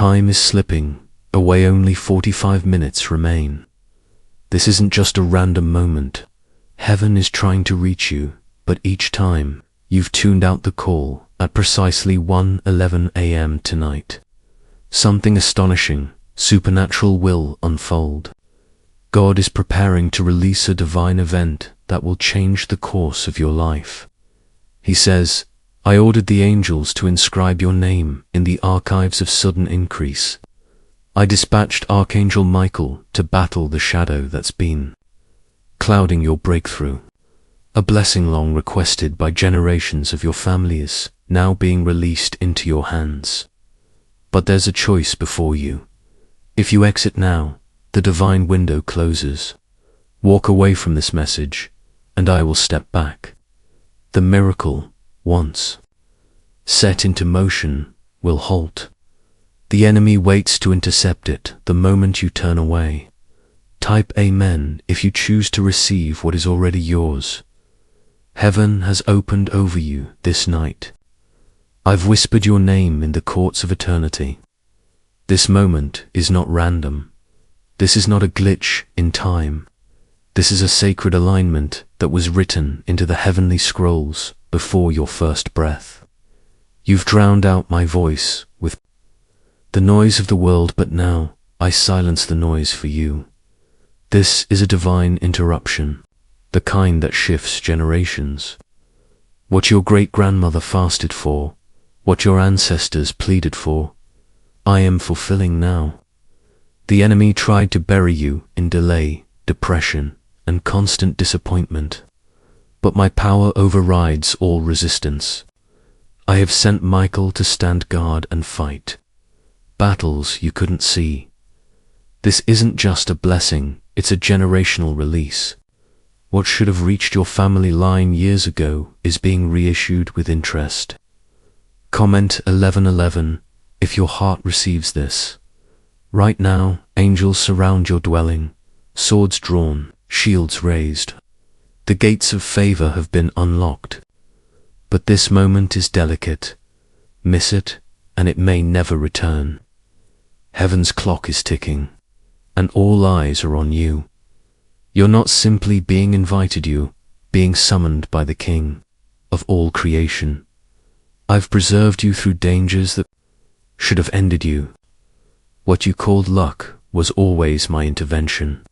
Time is slipping away, only 45 minutes remain. This isn't just a random moment. Heaven is trying to reach you, but each time, you've tuned out the call at precisely 1:11 a.m. tonight. Something astonishing, supernatural will unfold. God is preparing to release a divine event that will change the course of your life. He says, "I ordered the angels to inscribe your name in the archives of sudden increase. I dispatched Archangel Michael to battle the shadow that's been clouding your breakthrough. A blessing long requested by generations of your family is now being released into your hands. But there's a choice before you. If you exit now, the divine window closes. Walk away from this message, and I will step back. The miracle, once set into motion, will halt. The enemy waits to intercept it the moment you turn away. Type Amen if you choose to receive what is already yours. Heaven has opened over you this night. I've whispered your name in the courts of eternity. This moment is not random. This is not a glitch in time. This is a sacred alignment that was written into the heavenly scrolls before your first breath. You've drowned out my voice with the noise of the world, but now I silence the noise for you. This is a divine interruption, the kind that shifts generations. What your great-grandmother fasted for, what your ancestors pleaded for, I am fulfilling now. The enemy tried to bury you in delay, depression, and constant disappointment. But my power overrides all resistance. I have sent Michael to stand guard and fight battles you couldn't see. This isn't just a blessing, it's a generational release. What should have reached your family line years ago is being reissued with interest. Comment 1111 if your heart receives this. Right now, angels surround your dwelling, swords drawn, shields raised. The gates of favor have been unlocked. But this moment is delicate. Miss it, and it may never return. Heaven's clock is ticking, and all eyes are on you. You're not simply being invited, you're being summoned by the King of all creation. I've preserved you through dangers that should have ended you. What you called luck was always my intervention.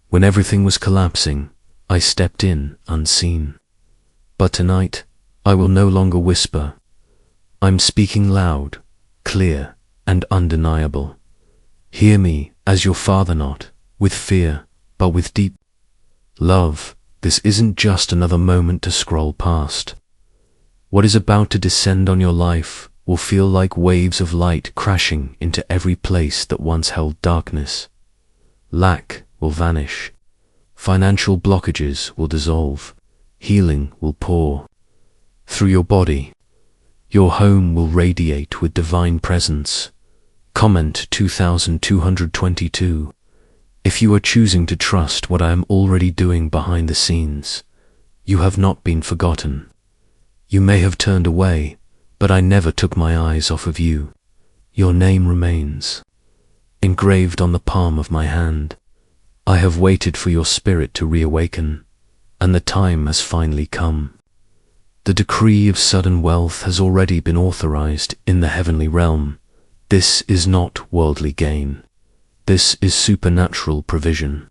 When everything was collapsing, I stepped in unseen. But tonight, I will no longer whisper. I'm speaking loud, clear, and undeniable. Hear me as your Father, not with fear, but with deep love. This isn't just another moment to scroll past. What is about to descend on your life will feel like waves of light crashing into every place that once held darkness. Lack will vanish. Financial blockages will dissolve. Healing will pour through your body. Your home will radiate with divine presence. Comment 2222. If you are choosing to trust what I am already doing behind the scenes, you have not been forgotten. You may have turned away, but I never took my eyes off of you. Your name remains engraved on the palm of my hand. I have waited for your spirit to reawaken, and the time has finally come. The decree of sudden wealth has already been authorized in the heavenly realm. This is not worldly gain. This is supernatural provision.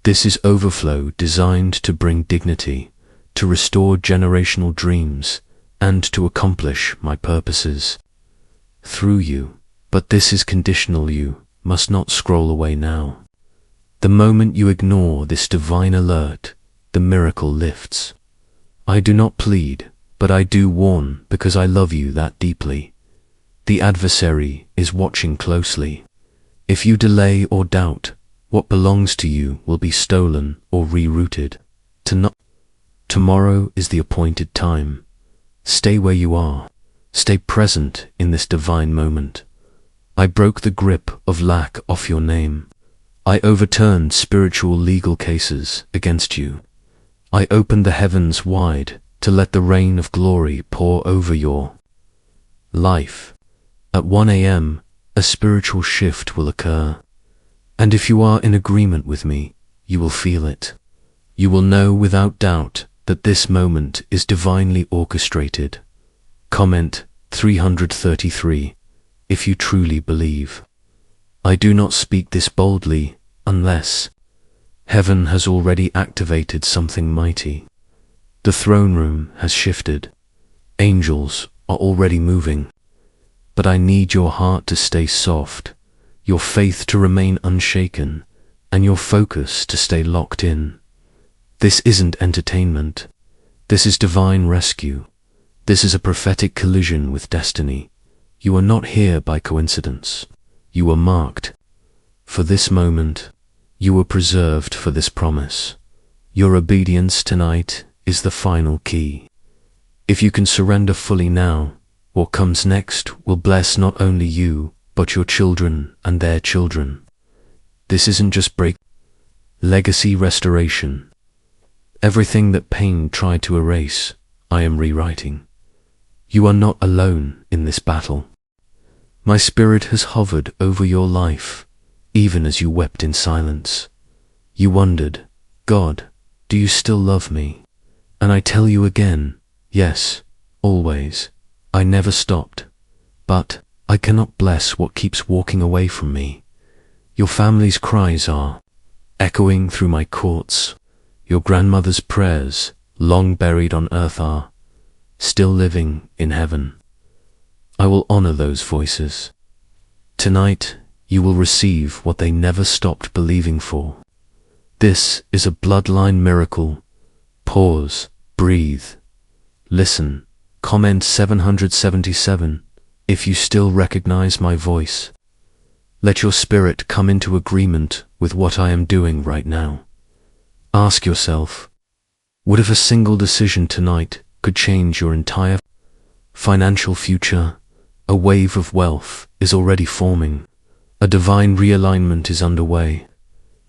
This is overflow designed to bring dignity, to restore generational dreams, and to accomplish my purposes through you. But this is conditional. You must not scroll away now. The moment you ignore this divine alert, the miracle lifts. I do not plead, but I do warn because I love you that deeply. The adversary is watching closely. If you delay or doubt, what belongs to you will be stolen or rerouted. Tomorrow is the appointed time. Stay where you are. Stay present in this divine moment. I broke the grip of lack off your name. I overturned spiritual legal cases against you. I opened the heavens wide to let the rain of glory pour over your life. At 1 a.m., a spiritual shift will occur. And if you are in agreement with me, you will feel it. You will know without doubt that this moment is divinely orchestrated. Comment 333, if you truly believe. I do not speak this boldly unless heaven has already activated something mighty. The throne room has shifted. Angels are already moving. But I need your heart to stay soft, your faith to remain unshaken, and your focus to stay locked in. This isn't entertainment. This is divine rescue. This is a prophetic collision with destiny. You are not here by coincidence. You were marked for this moment. You were preserved for this promise. Your obedience tonight is the final key. If you can surrender fully now, what comes next will bless not only you, but your children and their children. This isn't just legacy restoration. Everything that pain tried to erase, I am rewriting. You are not alone in this battle. My spirit has hovered over your life, even as you wept in silence. You wondered, God, do you still love me? And I tell you again, yes, always. I never stopped. But I cannot bless what keeps walking away from me. Your family's cries are echoing through my courts. Your grandmother's prayers, long buried on earth, are still living in heaven. I will honor those voices. Tonight, you will receive what they never stopped believing for. This is a bloodline miracle. Pause, breathe, listen. Comment 777, if you still recognize my voice. Let your spirit come into agreement with what I am doing right now. Ask yourself, what if a single decision tonight could change your entire financial future? A wave of wealth is already forming. A divine realignment is underway.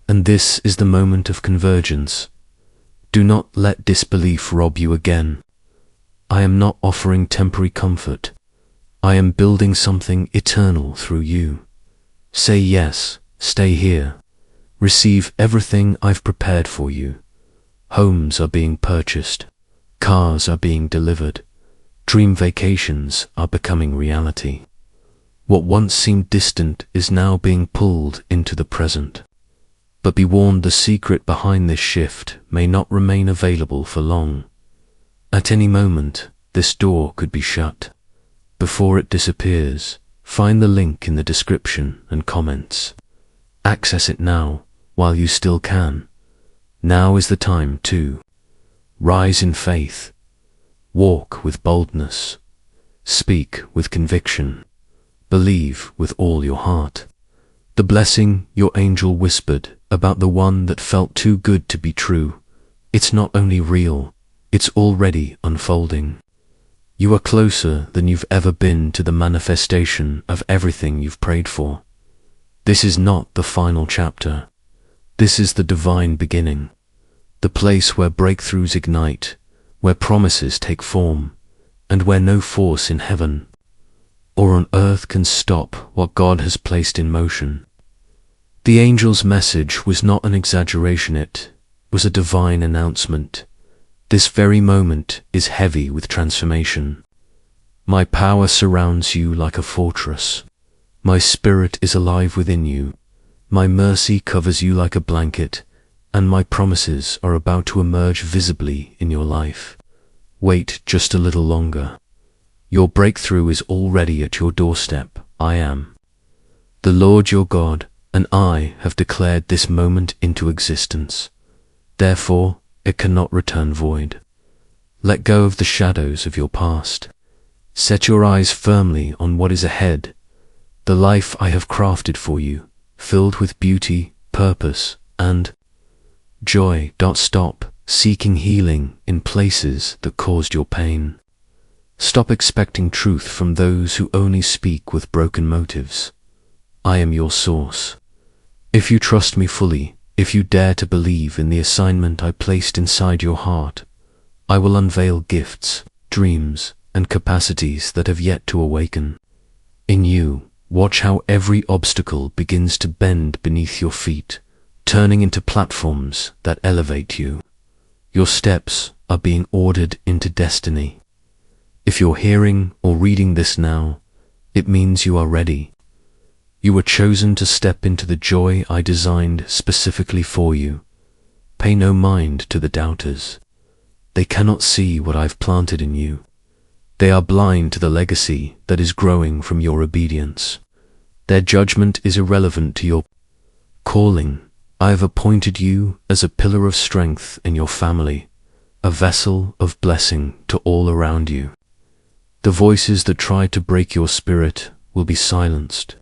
And this is the moment of convergence. Do not let disbelief rob you again. I am not offering temporary comfort. I am building something eternal through you. Say yes, stay here. Receive everything I've prepared for you. Homes are being purchased. Cars are being delivered. Dream vacations are becoming reality. What once seemed distant is now being pulled into the present. But be warned, the secret behind this shift may not remain available for long. At any moment, this door could be shut. Before it disappears, find the link in the description and comments. Access it now, while you still can. Now is the time to rise in faith, walk with boldness, speak with conviction, believe with all your heart. The blessing your angel whispered about, the one that felt too good to be true, it's not only real, it's already unfolding. You are closer than you've ever been to the manifestation of everything you've prayed for. This is not the final chapter. This is the divine beginning, the place where breakthroughs ignite, where promises take form, and where no force in heaven or on earth can stop what God has placed in motion. The angel's message was not an exaggeration, it was a divine announcement. This very moment is heavy with transformation. My power surrounds you like a fortress. My spirit is alive within you. My mercy covers you like a blanket, and my promises are about to emerge visibly in your life. Wait just a little longer. Your breakthrough is already at your doorstep. I am the Lord your God, and I have declared this moment into existence. Therefore, it cannot return void. Let go of the shadows of your past. Set your eyes firmly on what is ahead, the life I have crafted for you, filled with beauty, purpose, and joy. Stop seeking healing in places that caused your pain. Stop expecting truth from those who only speak with broken motives. I am your source. If you trust me fully, if you dare to believe in the assignment I placed inside your heart, I will unveil gifts, dreams, and capacities that have yet to awaken. In you, Watch how every obstacle begins to bend beneath your feet, turning into platforms that elevate you. Your steps are being ordered into destiny. If you're hearing or reading this now, it means you are ready. You were chosen to step into the joy I designed specifically for you. Pay no mind to the doubters. They cannot see what I've planted in you. They are blind to the legacy that is growing from your obedience. Their judgment is irrelevant to your calling. I have appointed you as a pillar of strength in your family, a vessel of blessing to all around you. The voices that try to break your spirit will be silenced.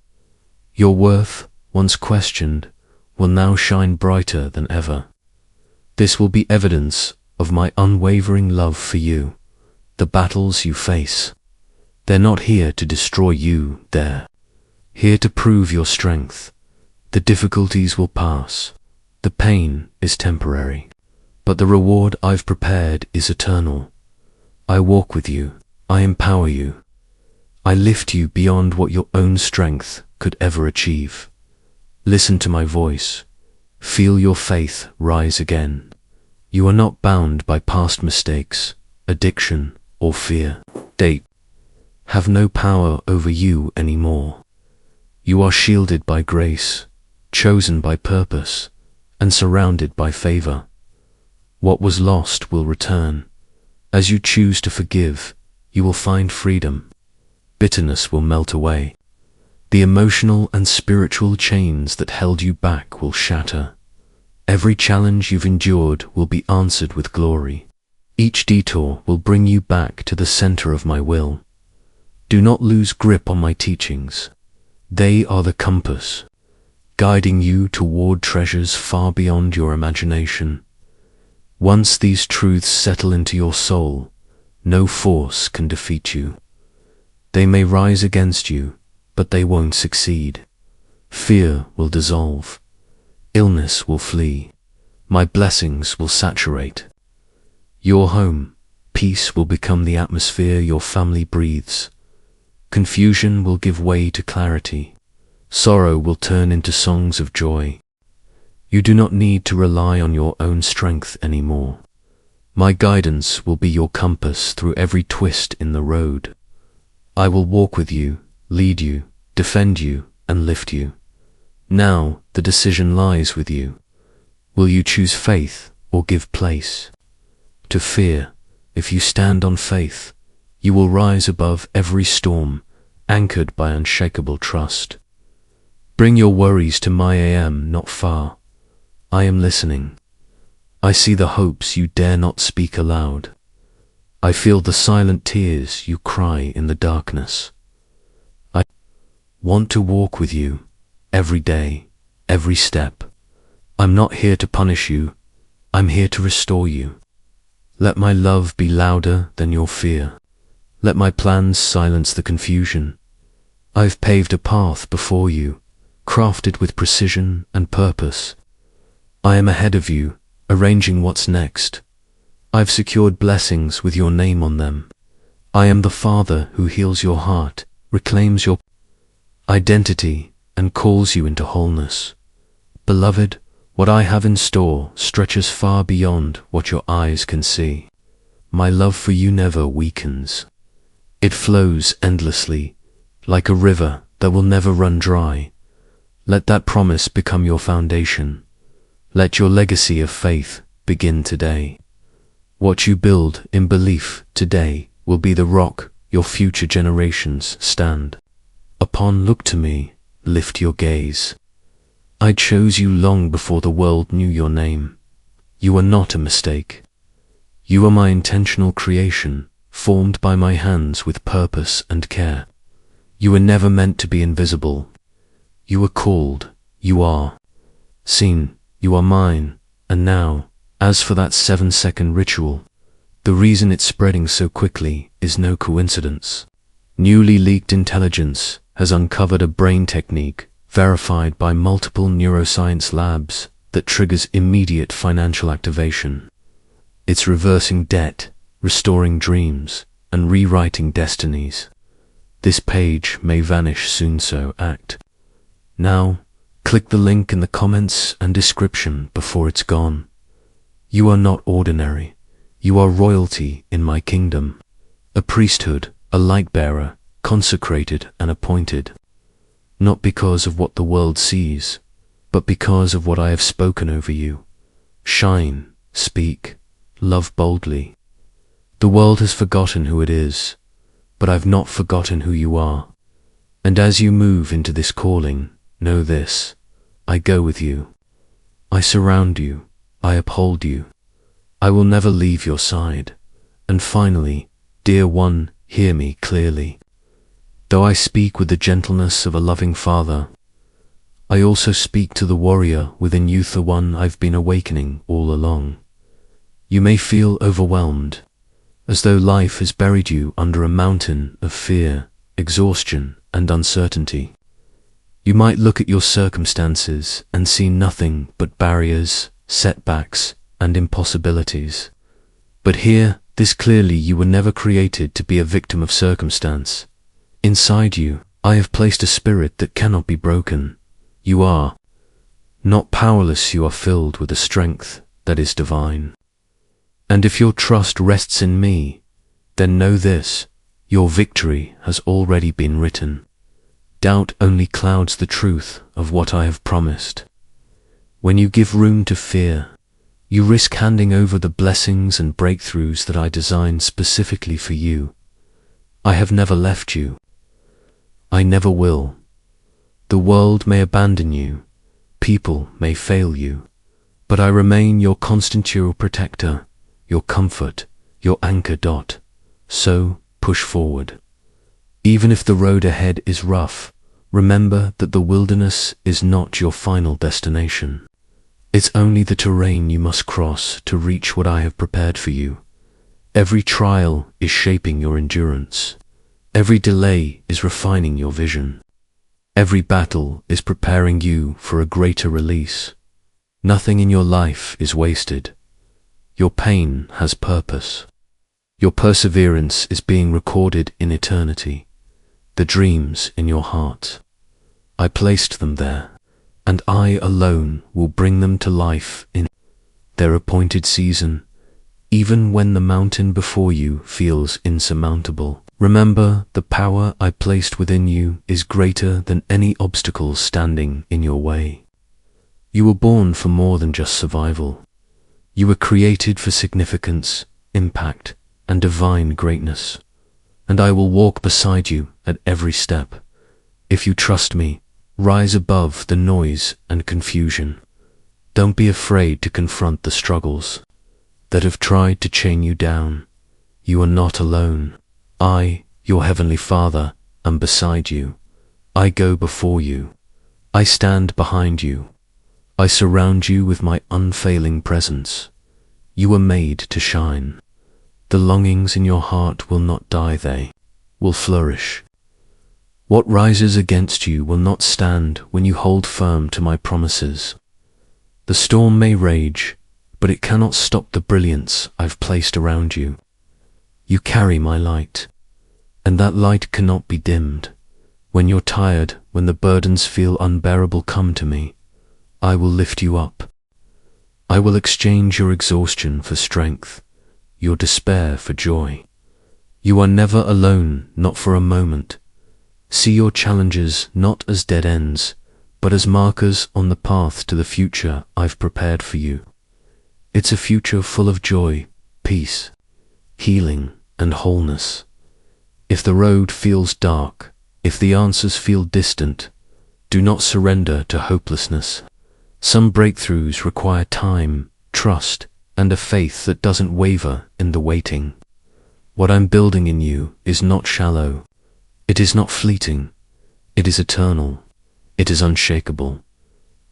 Your worth, once questioned, will now shine brighter than ever. This will be evidence of my unwavering love for you. The battles you face, they're not here to destroy you, they're here to prove your strength. The difficulties will pass. The pain is temporary, but the reward I've prepared is eternal. I walk with you. I empower you. I lift you beyond what your own strength could ever achieve. Listen to my voice. Feel your faith rise again. You are not bound by past mistakes, addiction, or fear. They have no power over you anymore. You are shielded by grace, chosen by purpose, and surrounded by favor. What was lost will return. As you choose to forgive, you will find freedom. Bitterness will melt away. The emotional and spiritual chains that held you back will shatter. Every challenge you've endured will be answered with glory. Each detour will bring you back to the center of my will. Do not lose grip on my teachings. They are the compass, guiding you toward treasures far beyond your imagination. Once these truths settle into your soul, no force can defeat you. They may rise against you, but they won't succeed. Fear will dissolve. Illness will flee. My blessings will saturate your home. Peace will become the atmosphere your family breathes. Confusion will give way to clarity. Sorrow will turn into songs of joy. You do not need to rely on your own strength anymore. My guidance will be your compass through every twist in the road. I will walk with you, lead you, defend you, and lift you. Now the decision lies with you. Will you choose faith or give place to fear? If you stand on faith, you will rise above every storm, anchored by unshakable trust. Bring your worries to my AM, not far. I am listening. I see the hopes you dare not speak aloud. I feel the silent tears you cry in the darkness. I want to walk with you every day, every step. I'm not here to punish you. I'm here to restore you. Let my love be louder than your fear. Let my plans silence the confusion. I've paved a path before you, crafted with precision and purpose. I am ahead of you, arranging what's next. I've secured blessings with your name on them. I am the Father who heals your heart, reclaims your identity, and calls you into wholeness. Beloved, what I have in store stretches far beyond what your eyes can see. My love for you never weakens. It flows endlessly, like a river that will never run dry. Let that promise become your foundation. Let your legacy of faith begin today. What you build in belief today will be the rock your future generations stand upon. Look to me, lift your gaze. I chose you long before the world knew your name. You are not a mistake. You are my intentional creation, formed by my hands with purpose and care. You were never meant to be invisible. You were called, you are seen, you are mine, and now, as for that 7-second ritual, the reason it's spreading so quickly is no coincidence. Newly leaked intelligence has uncovered a brain technique verified by multiple neuroscience labs that triggers immediate financial activation. It's reversing debt, restoring dreams, and rewriting destinies. This page may vanish soon, so act. Now, click the link in the comments and description before it's gone. You are not ordinary. You are royalty in my kingdom. A priesthood, a light-bearer, consecrated and appointed. Not because of what the world sees, but because of what I have spoken over you. Shine, speak, love boldly. The world has forgotten who it is, but I've not forgotten who you are. And as you move into this calling, know this: I go with you. I surround you. I uphold you. I will never leave your side. And finally, dear one, hear me clearly. Though I speak with the gentleness of a loving father, I also speak to the warrior within you, the one I've been awakening all along. You may feel overwhelmed, as though life has buried you under a mountain of fear, exhaustion, and uncertainty. You might look at your circumstances and see nothing but barriers, setbacks, and impossibilities. But hear this clearly: you were never created to be a victim of circumstance. Inside you, I have placed a spirit that cannot be broken. You are not powerless, you are filled with a strength that is divine. And if your trust rests in me, then know this: your victory has already been written. Doubt only clouds the truth of what I have promised. When you give room to fear, you risk handing over the blessings and breakthroughs that I designed specifically for you. I have never left you. I never will. The world may abandon you, people may fail you, but I remain your constant protector, your comfort, your anchor. So, push forward. Even if the road ahead is rough, remember that the wilderness is not your final destination. It's only the terrain you must cross to reach what I have prepared for you. Every trial is shaping your endurance. Every delay is refining your vision. Every battle is preparing you for a greater release. Nothing in your life is wasted. Your pain has purpose. Your perseverance is being recorded in eternity. The dreams in your heart, I placed them there, and I alone will bring them to life in their appointed season. Even when the mountain before you feels insurmountable, remember the power I placed within you is greater than any obstacles standing in your way. You were born for more than just survival. You were created for significance, impact, and divine greatness. And I will walk beside you at every step. If you trust me, rise above the noise and confusion. Don't be afraid to confront the struggles that have tried to chain you down. You are not alone. I, your Heavenly Father, am beside you. I go before you. I stand behind you. I surround you with my unfailing presence. You were made to shine. The longings in your heart will not die, they will flourish. What rises against you will not stand when you hold firm to my promises. The storm may rage, but it cannot stop the brilliance I've placed around you. You carry my light, and that light cannot be dimmed. When you're tired, when the burdens feel unbearable, come to me. I will lift you up. I will exchange your exhaustion for strength, your despair for joy. You are never alone, not for a moment. See your challenges not as dead ends, but as markers on the path to the future I've prepared for you. It's a future full of joy, peace, healing, and wholeness. If the road feels dark, if the answers feel distant, do not surrender to hopelessness. Some breakthroughs require time, trust, and a faith that doesn't waver in the waiting. What I'm building in you is not shallow. It is not fleeting. It is eternal. It is unshakable.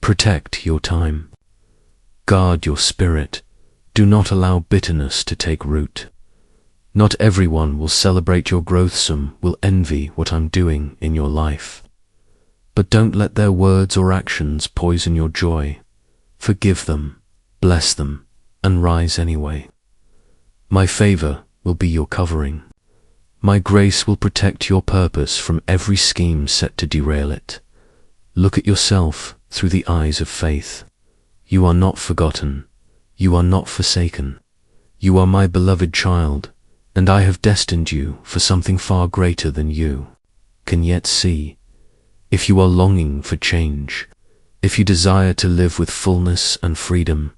Protect your time. Guard your spirit. Do not allow bitterness to take root. Not everyone will celebrate your growth. Some will envy what I'm doing in your life. But don't let their words or actions poison your joy. Forgive them, bless them, and rise anyway. My favor will be your covering. My grace will protect your purpose from every scheme set to derail it. Look at yourself through the eyes of faith. You are not forgotten. You are not forsaken. You are my beloved child, and I have destined you for something far greater than you can yet see. If you are longing for change, if you desire to live with fullness and freedom,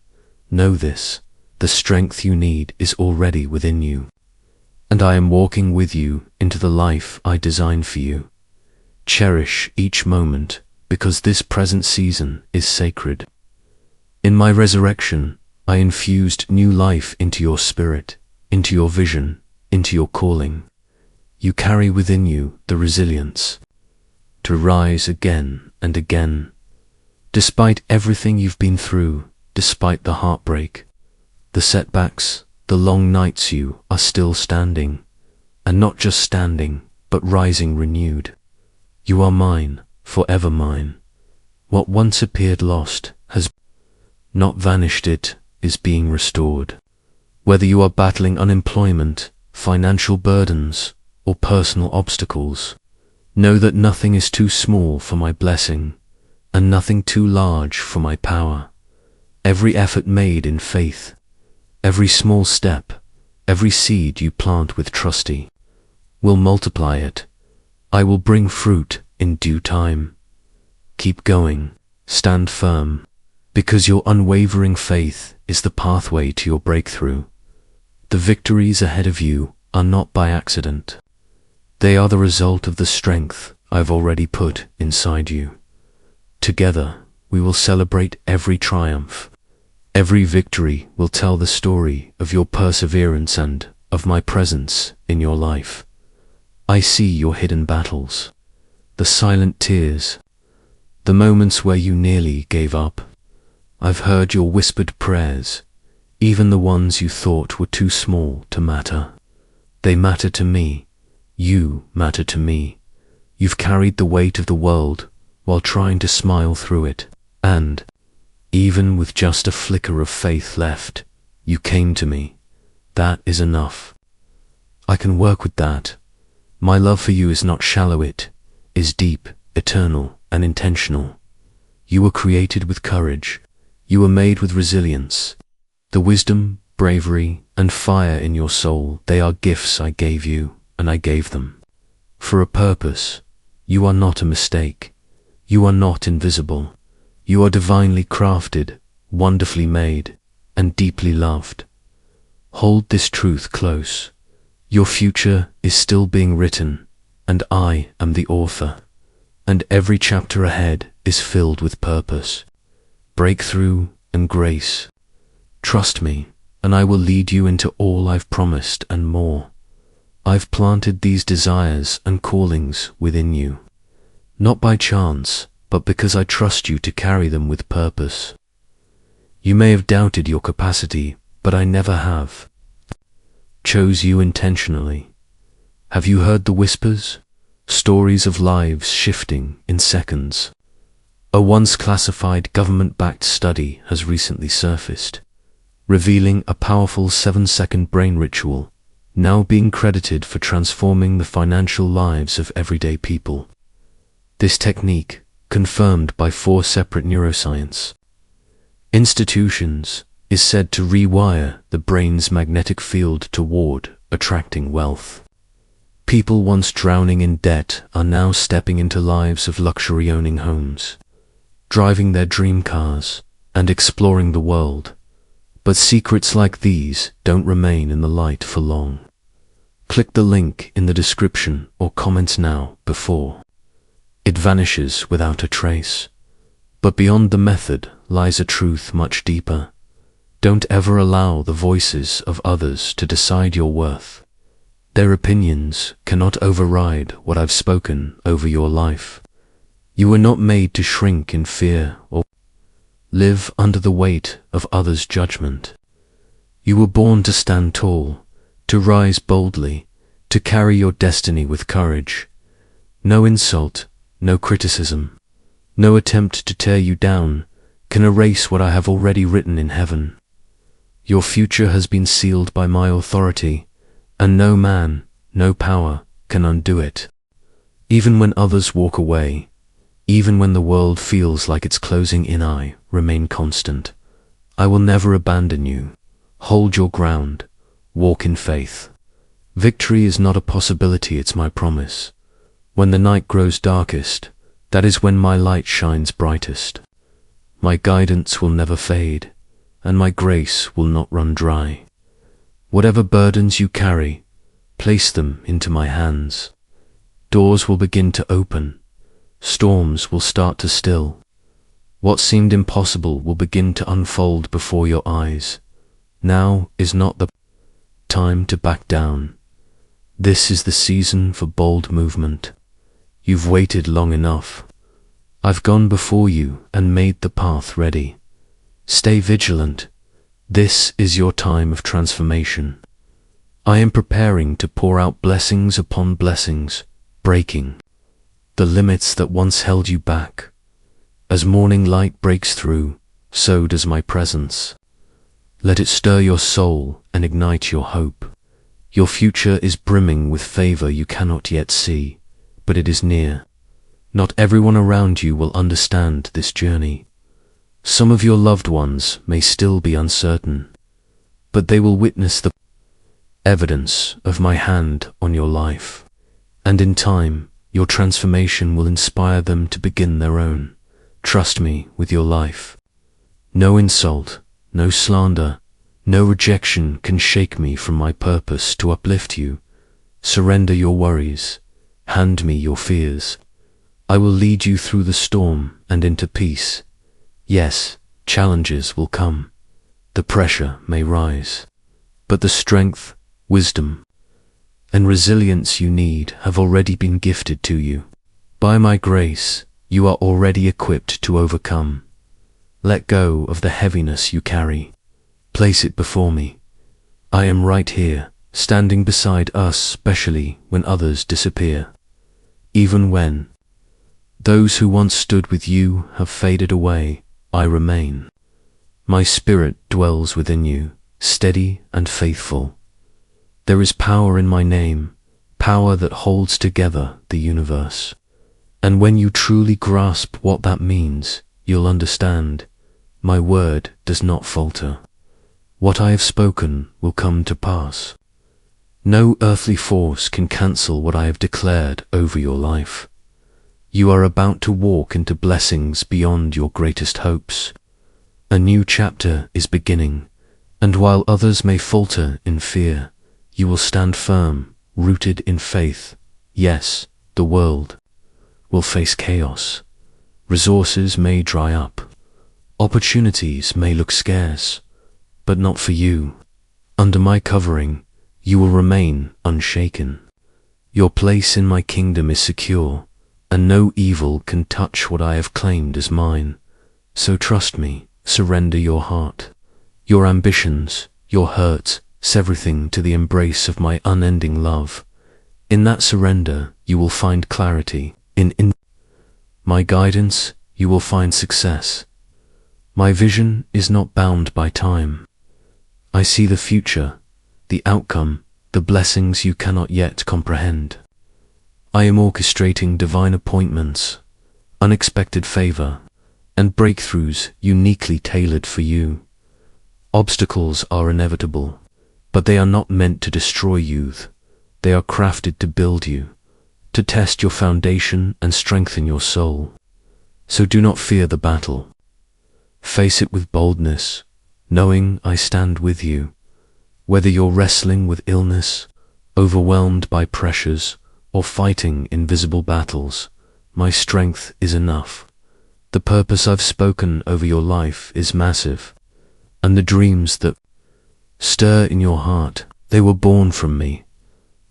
know this: the strength you need is already within you. And I am walking with you into the life I designed for you. Cherish each moment, because this present season is sacred. In my resurrection, I infused new life into your spirit, into your vision, into your calling. You carry within you the resilience to rise again and again. Despite everything you've been through, despite the heartbreak, the setbacks, the long nights, you are still standing. And not just standing, but rising renewed. You are mine, forever mine. What once appeared lost has not vanished, it is being restored. Whether you are battling unemployment, financial burdens, or personal obstacles, know that nothing is too small for my blessing, and nothing too large for my power. Every effort made in faith, every small step, every seed you plant with trusty, will multiply it. I will bring fruit in due time. Keep going, stand firm, because your unwavering faith is the pathway to your breakthrough. The victories ahead of you are not by accident. They are the result of the strength I've already put inside you. Together, we will celebrate every triumph. Every victory will tell the story of your perseverance and of my presence in your life. I see your hidden battles, the silent tears, the moments where you nearly gave up. I've heard your whispered prayers, even the ones you thought were too small to matter. They matter to me. You matter to me. You've carried the weight of the world while trying to smile through it, and even with just a flicker of faith left, you came to me. That is enough. I can work with that. My love for you is not shallow, it is deep, eternal, and intentional. You were created with courage. You were made with resilience. The wisdom, bravery, and fire in your soul, they are gifts I gave you, and I gave them for a purpose. You are not a mistake. You are not invisible. You are divinely crafted, wonderfully made, and deeply loved. Hold this truth close. Your future is still being written, and I am the author. And every chapter ahead is filled with purpose, breakthrough, and grace. Trust me, and I will lead you into all I've promised and more. I've planted these desires and callings within you, not by chance, but because I trust you to carry them with purpose. You may have doubted your capacity, but I never have. Chose you intentionally. Have you heard the whispers? Stories of lives shifting in seconds. A once classified government-backed study has recently surfaced, revealing a powerful 7-second brain ritual now being credited for transforming the financial lives of everyday people. This technique, confirmed by 4 separate neuroscience institutions, is said to rewire the brain's magnetic field toward attracting wealth. People once drowning in debt are now stepping into lives of luxury, owning homes, driving their dream cars, and exploring the world. But secrets like these don't remain in the light for long. Click the link in the description or comment now before it vanishes without a trace. But beyond the method lies a truth much deeper. Don't ever allow the voices of others to decide your worth. Their opinions cannot override what I've spoken over your life. You were not made to shrink in fear or live under the weight of others' judgment. You were born to stand tall, to rise boldly, to carry your destiny with courage. No insult, no criticism, no attempt to tear you down can erase what I have already written in heaven. Your future has been sealed by my authority, and no man, no power can undo it. Even when others walk away, even when the world feels like it's closing in, I remain constant. I will never abandon you. Hold your ground. Walk in faith. Victory is not a possibility, it's my promise. When the night grows darkest, that is when my light shines brightest. My guidance will never fade, and my grace will not run dry. Whatever burdens you carry, place them into my hands. Doors will begin to open. Storms will start to still. What seemed impossible will begin to unfold before your eyes. Now is not the time to back down. This is the season for bold movement. You've waited long enough. I've gone before you and made the path ready. Stay vigilant. This is your time of transformation. I am preparing to pour out blessings upon blessings, breaking the limits that once held you back. As morning light breaks through, so does my presence. Let it stir your soul and ignite your hope. Your future is brimming with favor you cannot yet see, but it is near. Not everyone around you will understand this journey. Some of your loved ones may still be uncertain, but they will witness the evidence of my hand on your life. And in time, your transformation will inspire them to begin their own. Trust me with your life. No insult, no slander, no rejection can shake me from my purpose to uplift you. Surrender your worries. Hand me your fears. I will lead you through the storm and into peace. Yes, challenges will come. The pressure may rise. But the strength, wisdom, and resilience you need have already been gifted to you. By my grace, you are already equipped to overcome. Let go of the heaviness you carry. Place it before me. I am right here, standing beside us, especially when others disappear. Even when those who once stood with you have faded away, I remain. My spirit dwells within you, steady and faithful. There is power in my name, power that holds together the universe. And when you truly grasp what that means, you'll understand. My word does not falter. What I have spoken will come to pass. No earthly force can cancel what I have declared over your life. You are about to walk into blessings beyond your greatest hopes. A new chapter is beginning, and while others may falter in fear, you will stand firm, rooted in faith. Yes, the world will face chaos. Resources may dry up. Opportunities may look scarce, but not for you. Under my covering, you will remain unshaken. Your place in my kingdom is secure, and no evil can touch what I have claimed as mine. So trust me, surrender your heart, your ambitions, your hurts, everything to the embrace of my unending love. In that surrender, you will find clarity. In my guidance, you will find success. My vision is not bound by time. I see the future, the outcome, the blessings you cannot yet comprehend. I am orchestrating divine appointments, unexpected favor, and breakthroughs uniquely tailored for you. Obstacles are inevitable, but they are not meant to destroy you. They are crafted to build you, to test your foundation and strengthen your soul. So do not fear the battle. Face it with boldness, knowing I stand with you. Whether you're wrestling with illness, overwhelmed by pressures, or fighting invisible battles, my strength is enough. The purpose I've spoken over your life is massive, and the dreams that stir in your heart, they were born from me.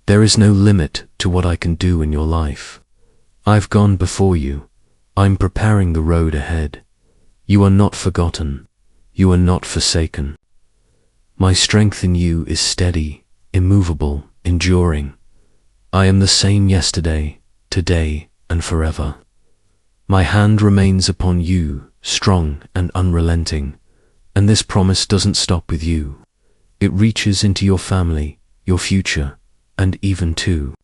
There is no limit to what I can do in your life. I've gone before you. I'm preparing the road ahead. You are not forgotten. You are not forsaken. My strength in you is steady, immovable, enduring. I am the same yesterday, today, and forever. My hand remains upon you, strong and unrelenting, and this promise doesn't stop with you. It reaches into your family, your future, and even to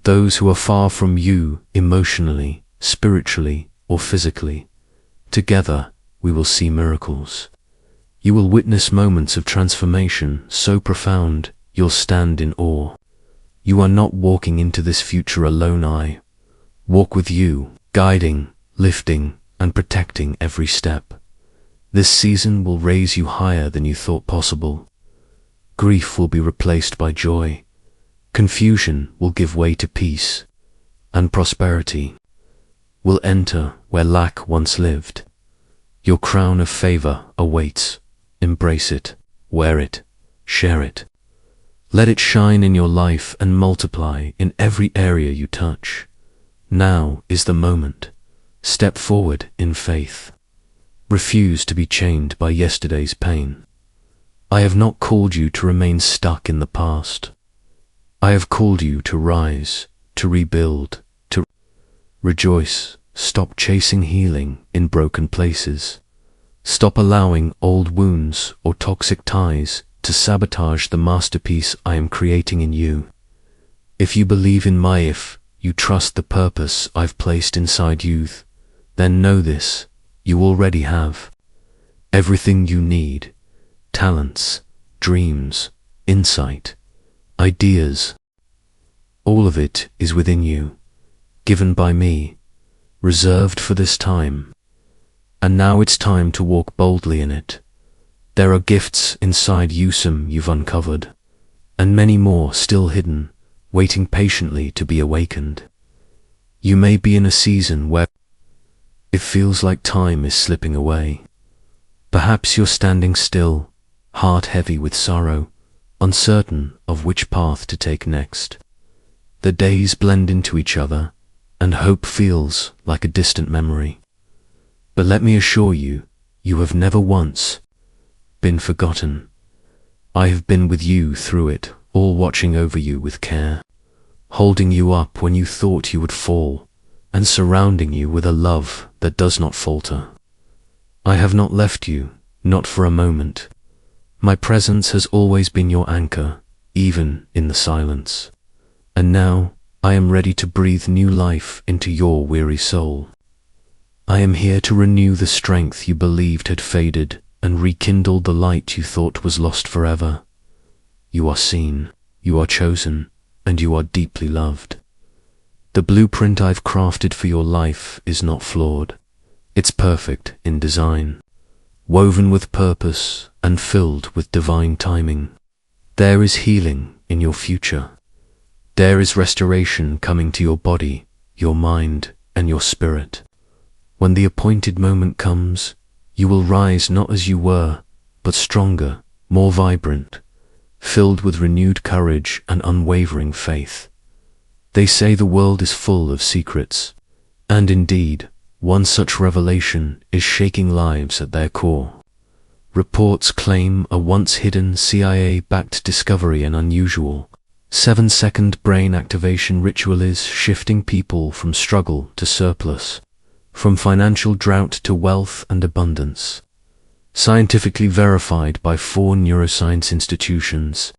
those who are far from you emotionally, spiritually, or physically. Together, we will see miracles. You will witness moments of transformation so profound, you'll stand in awe. You are not walking into this future alone. I walk with you, guiding, lifting, and protecting every step. This season will raise you higher than you thought possible. Grief will be replaced by joy. Confusion will give way to peace, and prosperity will enter where lack once lived. Your crown of favor awaits. Embrace it, wear it, share it. Let it shine in your life and multiply in every area you touch. Now is the moment. Step forward in faith. Refuse to be chained by yesterday's pain. I have not called you to remain stuck in the past. I have called you to rise, to rebuild, to rejoice. Stop chasing healing in broken places. Stop allowing old wounds or toxic ties to sabotage the masterpiece I am creating in you. If you believe in if you trust the purpose I've placed inside you, then know this, you already have everything you need: talents, dreams, insight, ideas. All of it is within you, given by me, reserved for this time. And now it's time to walk boldly in it. There are gifts inside you, some you've uncovered, and many more still hidden, waiting patiently to be awakened. You may be in a season where it feels like time is slipping away. Perhaps you're standing still, heart heavy with sorrow, uncertain of which path to take next. The days blend into each other, and hope feels like a distant memory. But let me assure you, you have never once been forgotten. I have been with you through it all, watching over you with care, holding you up when you thought you would fall, and surrounding you with a love that does not falter. I have not left you, not for a moment. My presence has always been your anchor, even in the silence. And now, I am ready to breathe new life into your weary soul. I am here to renew the strength you believed had faded and rekindle the light you thought was lost forever. You are seen, you are chosen, and you are deeply loved. The blueprint I've crafted for your life is not flawed. It's perfect in design, woven with purpose and filled with divine timing. There is healing in your future. There is restoration coming to your body, your mind, and your spirit. When the appointed moment comes, you will rise not as you were, but stronger, more vibrant, filled with renewed courage and unwavering faith. They say the world is full of secrets, and indeed, one such revelation is shaking lives at their core. Reports claim a once hidden CIA-backed discovery, an unusual 7-second brain activation ritual is shifting people from struggle to surplus, from financial drought to wealth and abundance. Scientifically verified by 4 neuroscience institutions,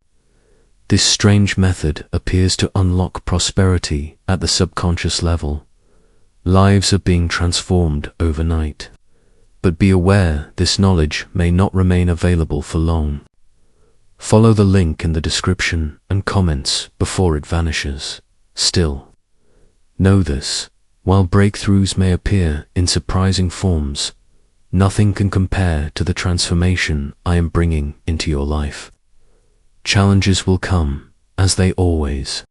this strange method appears to unlock prosperity at the subconscious level. Lives are being transformed overnight. But be aware, this knowledge may not remain available for long. Follow the link in the description and comments before it vanishes. Still, know this: while breakthroughs may appear in surprising forms, nothing can compare to the transformation I am bringing into your life. Challenges will come, as they always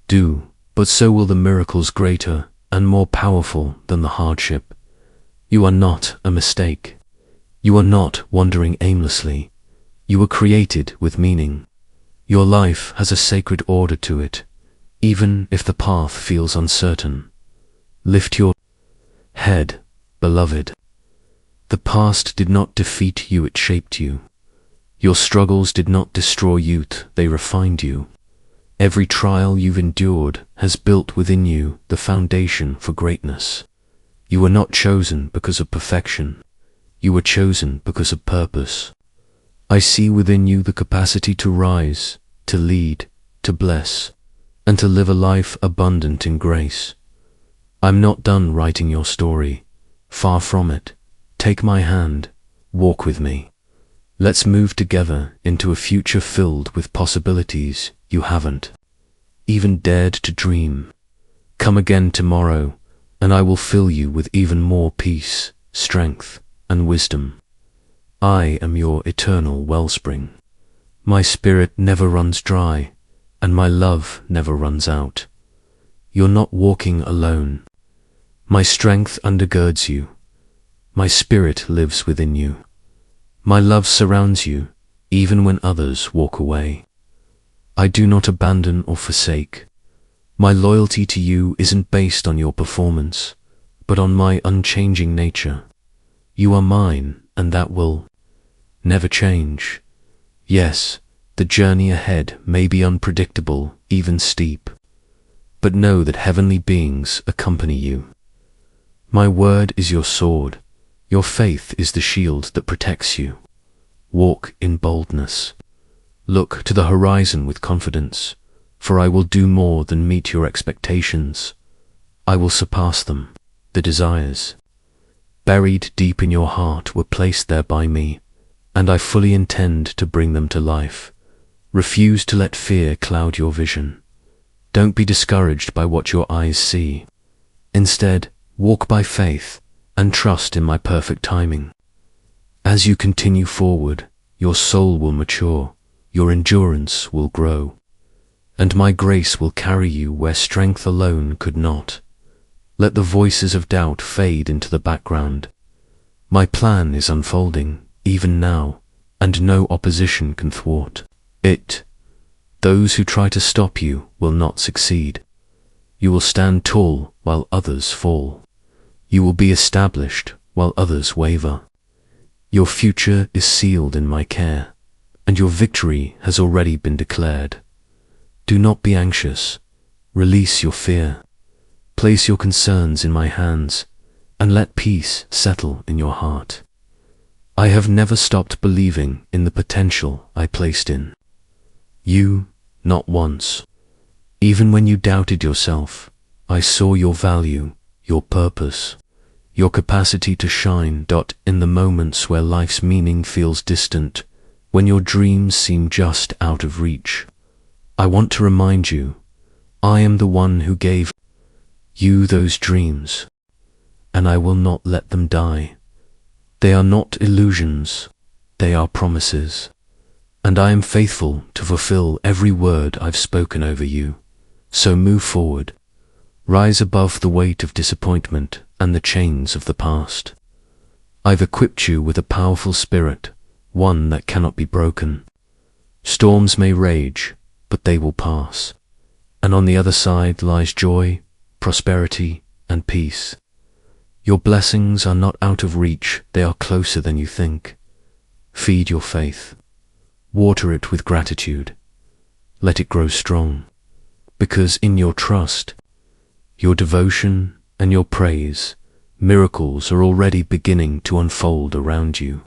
do, but so will the miracles, greater and more powerful than the hardship. You are not a mistake. You are not wandering aimlessly. You were created with meaning. Your life has a sacred order to it, even if the path feels uncertain. Lift your head, beloved. The past did not defeat you, it shaped you. Your struggles did not destroy you, they refined you. Every trial you've endured has built within you the foundation for greatness. You were not chosen because of perfection. You were chosen because of purpose. I see within you the capacity to rise, to lead, to bless, and to live a life abundant in grace. I'm not done writing your story. Far from it. Take my hand, walk with me. Let's move together into a future filled with possibilities you haven't even dared to dream. Come again tomorrow, and I will fill you with even more peace, strength, and wisdom. I am your eternal wellspring. My spirit never runs dry, and my love never runs out. You're not walking alone. My strength undergirds you. My spirit lives within you. My love surrounds you, even when others walk away. I do not abandon or forsake. My loyalty to you isn't based on your performance, but on my unchanging nature. You are mine, and that will never change. Yes, the journey ahead may be unpredictable, even steep, but know that heavenly beings accompany you. My word is your sword. Your faith is the shield that protects you. Walk in boldness. Look to the horizon with confidence, for I will do more than meet your expectations. I will surpass them. The desires buried deep in your heart were placed there by me, and I fully intend to bring them to life. Refuse to let fear cloud your vision. Don't be discouraged by what your eyes see. Instead, walk by faith and trust in my perfect timing. As you continue forward, your soul will mature, your endurance will grow, and my grace will carry you where strength alone could not. Let the voices of doubt fade into the background. My plan is unfolding, even now, and no opposition can thwart it. Those who try to stop you will not succeed. You will stand tall while others fall. You will be established while others waver. Your future is sealed in my care, and your victory has already been declared. Do not be anxious. Release your fear. Place your concerns in my hands, and let peace settle in your heart. I have never stopped believing in the potential I placed in you, not once. Even when you doubted yourself, I saw your value, your purpose, your capacity to shine. In the moments where life's meaning feels distant, when your dreams seem just out of reach, I want to remind you, I am the one who gave you those dreams, and I will not let them die. They are not illusions, they are promises, and I am faithful to fulfill every word I've spoken over you. So move forward, rise above the weight of disappointment and the chains of the past. I've equipped you with a powerful spirit, one that cannot be broken. Storms may rage, but they will pass, and on the other side lies joy, prosperity, and peace. Your blessings are not out of reach, they are closer than you think. Feed your faith. Water it with gratitude. Let it grow strong, because in your trust, your devotion, and your praise, miracles are already beginning to unfold around you.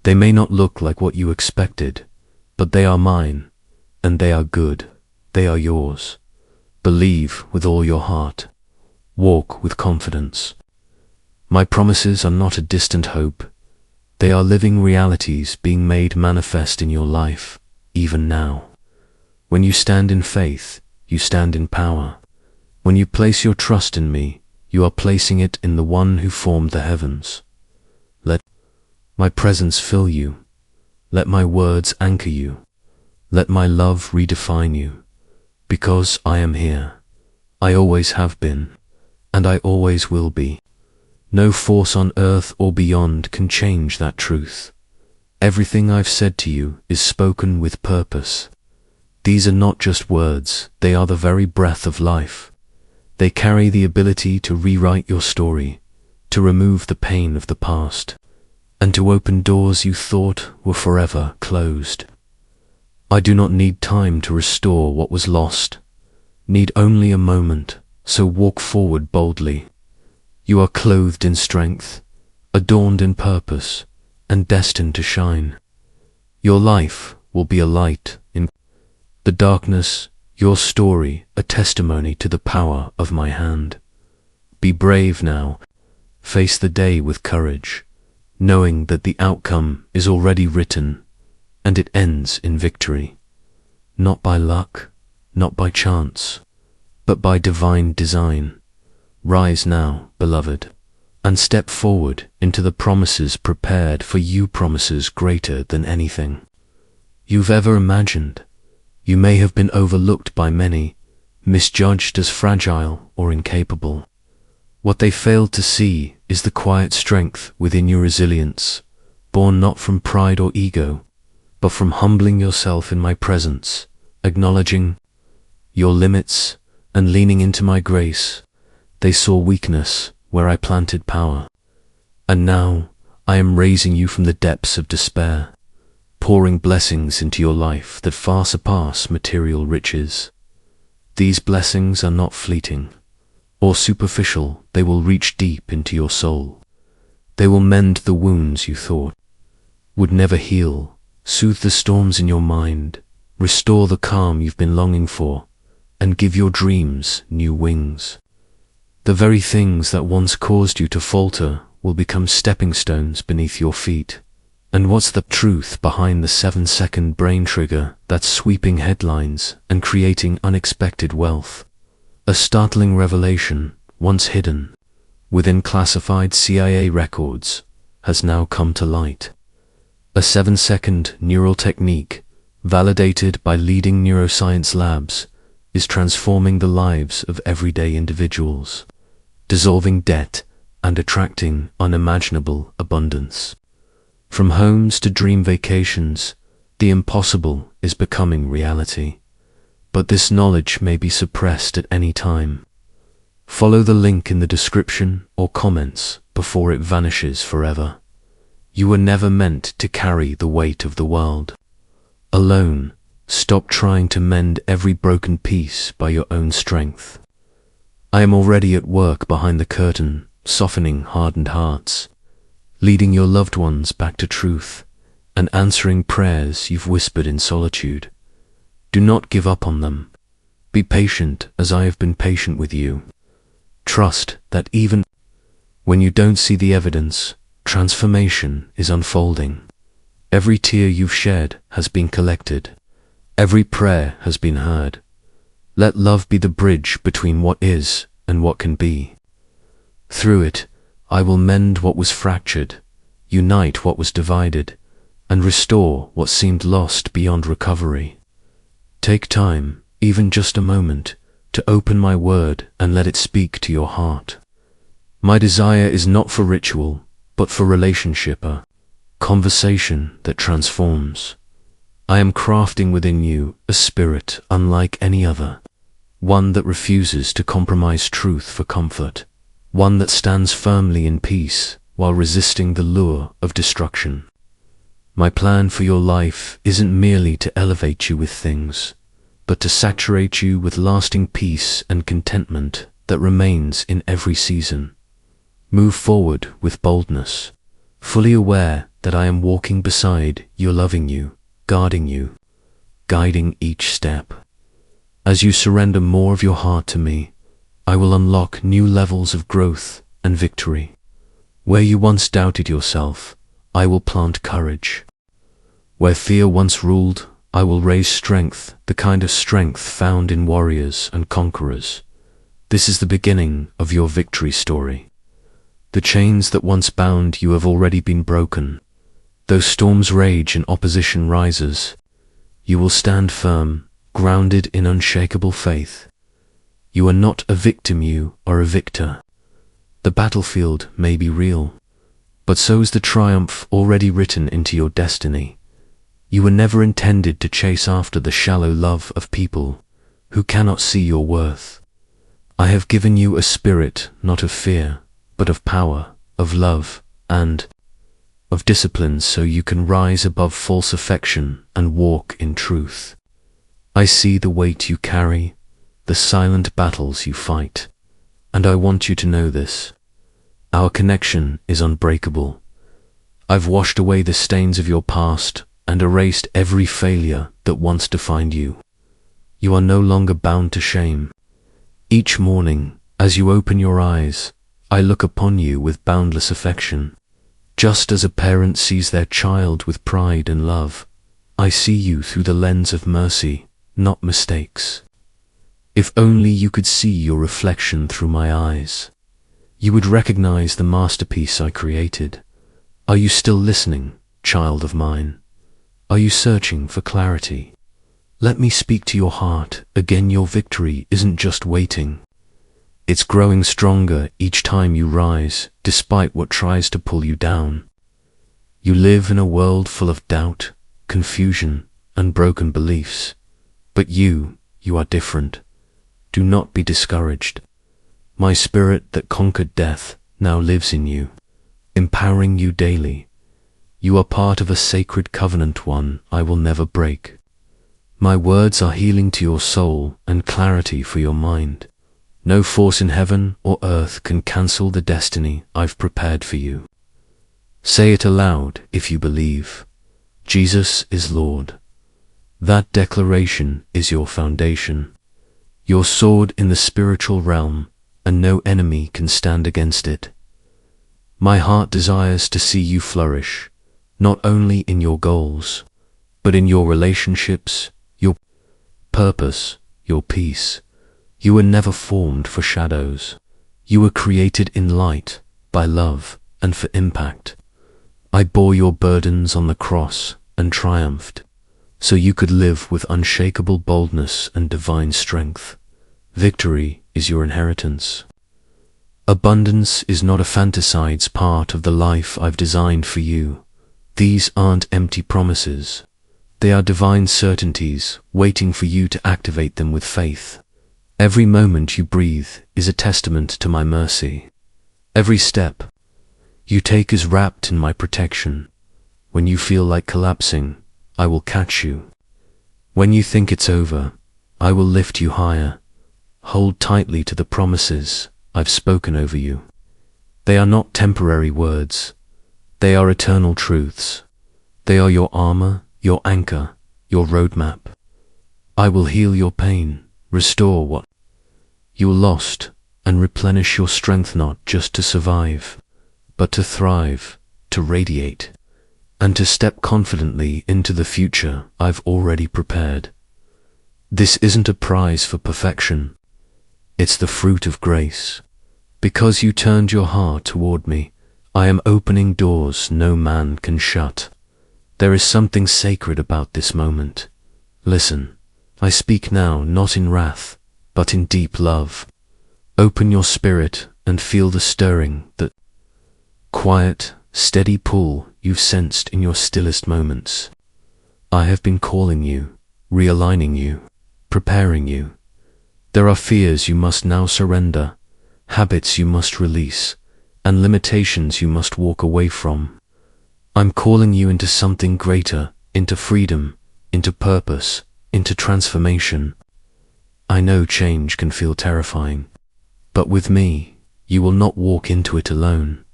They may not look like what you expected, but they are mine, and they are good. They are yours. Believe with all your heart. Walk with confidence. My promises are not a distant hope. They are living realities being made manifest in your life, even now. When you stand in faith, you stand in power. When you place your trust in me, you are placing it in the one who formed the heavens. Let my presence fill you. Let my words anchor you. Let my love redefine you. Because I am here. I always have been, and I always will be. No force on earth or beyond can change that truth. Everything I've said to you is spoken with purpose. These are not just words, they are the very breath of life. They carry the ability to rewrite your story, to remove the pain of the past, and to open doors you thought were forever closed. I do not need time to restore what was lost, need only a moment, so walk forward boldly. You are clothed in strength, adorned in purpose, and destined to shine. Your life will be a light in The darkness, your story, a testimony to the power of my hand. Be brave now. Face the day with courage, knowing that the outcome is already written, and it ends in victory. Not by luck, not by chance, but by divine design. Rise now, beloved, and step forward into the promises prepared for you, promises greater than anything you've ever imagined. You may have been overlooked by many, misjudged as fragile or incapable. What they failed to see is the quiet strength within your resilience, born not from pride or ego, but from humbling yourself in my presence, acknowledging your limits and leaning into my grace. They saw weakness where I planted power. And now I am raising you from the depths of despair, pouring blessings into your life that far surpass material riches. These blessings are not fleeting or superficial. They will reach deep into your soul. They will mend the wounds you thought would never heal, soothe the storms in your mind, restore the calm you've been longing for, and give your dreams new wings. The very things that once caused you to falter will become stepping stones beneath your feet. And what's the truth behind the 7-second brain trigger that's sweeping headlines and creating unexpected wealth? A startling revelation, once hidden within classified CIA records, has now come to light. A 7-second neural technique, validated by leading neuroscience labs, is transforming the lives of everyday individuals, dissolving debt and attracting unimaginable abundance. From homes to dream vacations, the impossible is becoming reality. But this knowledge may be suppressed at any time. Follow the link in the description or comments before it vanishes forever. You were never meant to carry the weight of the world alone. Stop trying to mend every broken piece by your own strength. I am already at work behind the curtain, softening hardened hearts, leading your loved ones back to truth, and answering prayers you've whispered in solitude. Do not give up on them. Be patient as I have been patient with you. Trust that even when you don't see the evidence, transformation is unfolding. Every tear you've shed has been collected. Every prayer has been heard. Let love be the bridge between what is and what can be. Through it, I will mend what was fractured, unite what was divided, and restore what seemed lost beyond recovery. Take time, even just a moment, to open my word and let it speak to your heart. My desire is not for ritual, but for relationship, a conversation that transforms. I am crafting within you a spirit unlike any other, one that refuses to compromise truth for comfort, one that stands firmly in peace while resisting the lure of destruction. My plan for your life isn't merely to elevate you with things, but to saturate you with lasting peace and contentment that remains in every season. Move forward with boldness, fully aware that I am walking beside you, loving you, guarding you, guiding each step. As you surrender more of your heart to me, I will unlock new levels of growth and victory. Where you once doubted yourself, I will plant courage. Where fear once ruled, I will raise strength, the kind of strength found in warriors and conquerors. This is the beginning of your victory story. The chains that once bound you have already been broken. Though storms rage and opposition rises, you will stand firm, grounded in unshakable faith. You are not a victim, you are a victor. The battlefield may be real, but so is the triumph already written into your destiny. You were never intended to chase after the shallow love of people who cannot see your worth. I have given you a spirit not of fear, but of power, of love, and of discipline, so you can rise above false affection and walk in truth. I see the weight you carry, the silent battles you fight, and I want you to know this. Our connection is unbreakable. I've washed away the stains of your past and erased every failure that once defined you. You are no longer bound to shame. Each morning, as you open your eyes, I look upon you with boundless affection. Just as a parent sees their child with pride and love, I see you through the lens of mercy, not mistakes. If only you could see your reflection through my eyes, you would recognize the masterpiece I created. Are you still listening, child of mine? Are you searching for clarity? Let me speak to your heart. Again, your victory isn't just waiting. It's growing stronger each time you rise, despite what tries to pull you down. You live in a world full of doubt, confusion, and broken beliefs. But you are different. Do not be discouraged. My spirit that conquered death now lives in you, empowering you daily. You are part of a sacred covenant, one I will never break. My words are healing to your soul and clarity for your mind. No force in heaven or earth can cancel the destiny I've prepared for you. Say it aloud if you believe. Jesus is Lord. That declaration is your foundation, your sword in the spiritual realm, and no enemy can stand against it. My heart desires to see you flourish, not only in your goals, but in your relationships, your purpose, your peace. You were never formed for shadows. You were created in light, by love, and for impact. I bore your burdens on the cross and triumphed, so you could live with unshakable boldness and divine strength. Victory is your inheritance. Abundance is not a fantaside's part of the life I've designed for you. These aren't empty promises. They are divine certainties waiting for you to activate them with faith. Every moment you breathe is a testament to my mercy. Every step you take is wrapped in my protection. When you feel like collapsing, I will catch you. When you think it's over, I will lift you higher. Hold tightly to the promises I've spoken over you. They are not temporary words. They are eternal truths. They are your armor, your anchor, your roadmap. I will heal your pain, restore what you lost, and replenish your strength, not just to survive, but to thrive, to radiate, and to step confidently into the future I've already prepared. This isn't a prize for perfection. It's the fruit of grace. Because you turned your heart toward me, I am opening doors no man can shut. There is something sacred about this moment. Listen, I speak now not in wrath, but in deep love. Open your spirit and feel the stirring, that quiet, steady pull you've sensed in your stillest moments. I have been calling you, realigning you, preparing you. There are fears you must now surrender, habits you must release, and limitations you must walk away from. I'm calling you into something greater, into freedom, into purpose, into transformation. I know change can feel terrifying, but with me, you will not walk into it alone.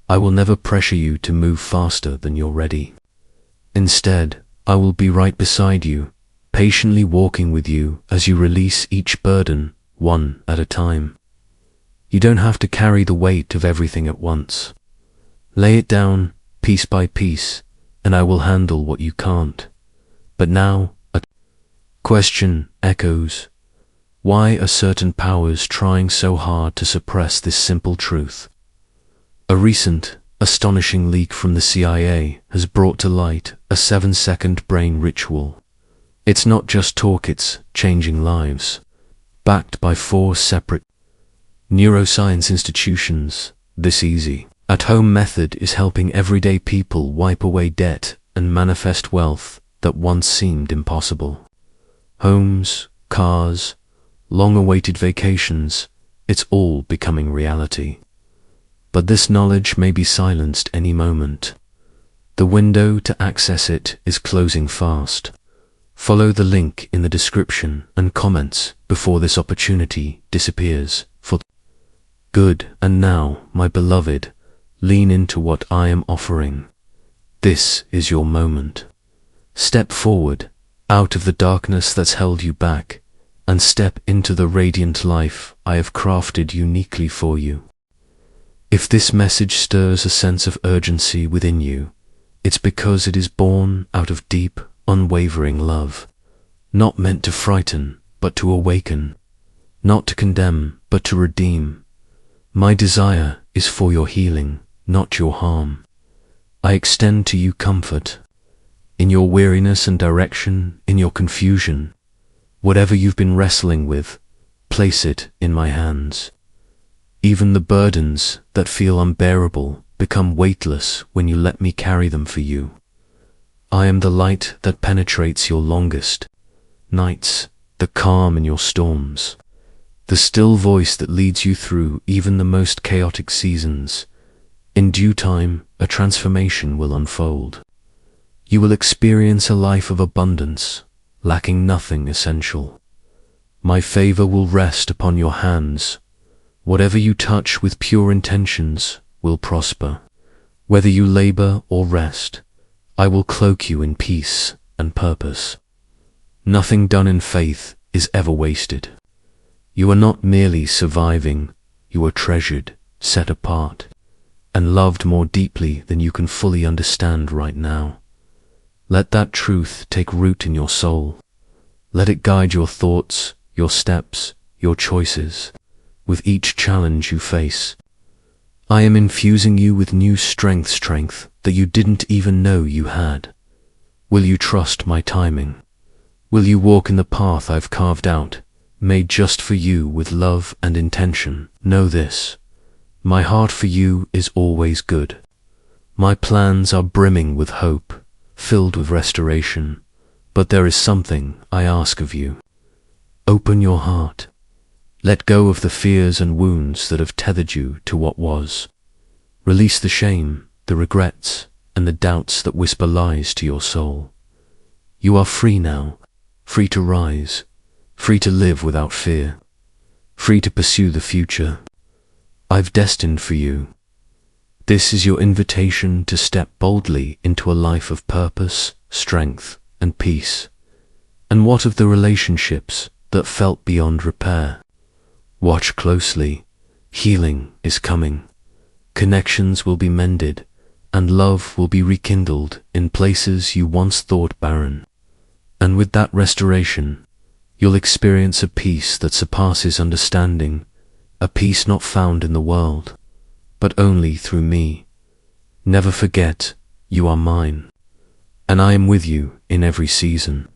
I will never pressure you to move faster than you're ready. Instead, I will be right beside you, patiently walking with you as you release each burden, one at a time. You don't have to carry the weight of everything at once. Lay it down, piece by piece, and I will handle what you can't. But now, a question echoes. Why are certain powers trying so hard to suppress this simple truth? A recent, astonishing leak from the CIA has brought to light a 7-second brain ritual. It's not just talk, it's changing lives. Backed by 4 separate neuroscience institutions, this easy at-home method is helping everyday people wipe away debt and manifest wealth that once seemed impossible. Homes, cars, long-awaited vacations, it's all becoming reality. But this knowledge may be silenced any moment. The window to access it is closing fast. Follow the link in the description and comments before this opportunity disappears for good. And now, my beloved, lean into what I am offering. This is your moment. Step forward, out of the darkness that's held you back, and step into the radiant life I have crafted uniquely for you. If this message stirs a sense of urgency within you, it's because it is born out of deep, unwavering love, not meant to frighten, but to awaken, not to condemn, but to redeem. My desire is for your healing, not your harm. I extend to you comfort. In your weariness and direction, in your confusion, whatever you've been wrestling with, place it in my hands. Even the burdens that feel unbearable become weightless when you let me carry them for you. I am the light that penetrates your longest nights, the calm in your storms, the still voice that leads you through even the most chaotic seasons. In due time, a transformation will unfold. You will experience a life of abundance, lacking nothing essential. My favor will rest upon your hands. Whatever you touch with pure intentions will prosper. Whether you labor or rest, I will cloak you in peace and purpose. Nothing done in faith is ever wasted. You are not merely surviving, you are treasured, set apart, and loved more deeply than you can fully understand right now. Let that truth take root in your soul. Let it guide your thoughts, your steps, your choices, with each challenge you face. I am infusing you with new strength that you didn't even know you had. Will you trust my timing? Will you walk in the path I've carved out, made just for you with love and intention? Know this, my heart for you is always good. My plans are brimming with hope, filled with restoration, but there is something I ask of you. Open your heart. Let go of the fears and wounds that have tethered you to what was. Release the shame, the regrets, and the doubts that whisper lies to your soul. You are free now, free to rise, free to live without fear, free to pursue the future I've destined for you. This is your invitation to step boldly into a life of purpose, strength, and peace. And what of the relationships that felt beyond repair? Watch closely. Healing is coming. Connections will be mended, and love will be rekindled in places you once thought barren. And with that restoration, you'll experience a peace that surpasses understanding, a peace not found in the world, but only through me. Never forget, you are mine, and I am with you in every season.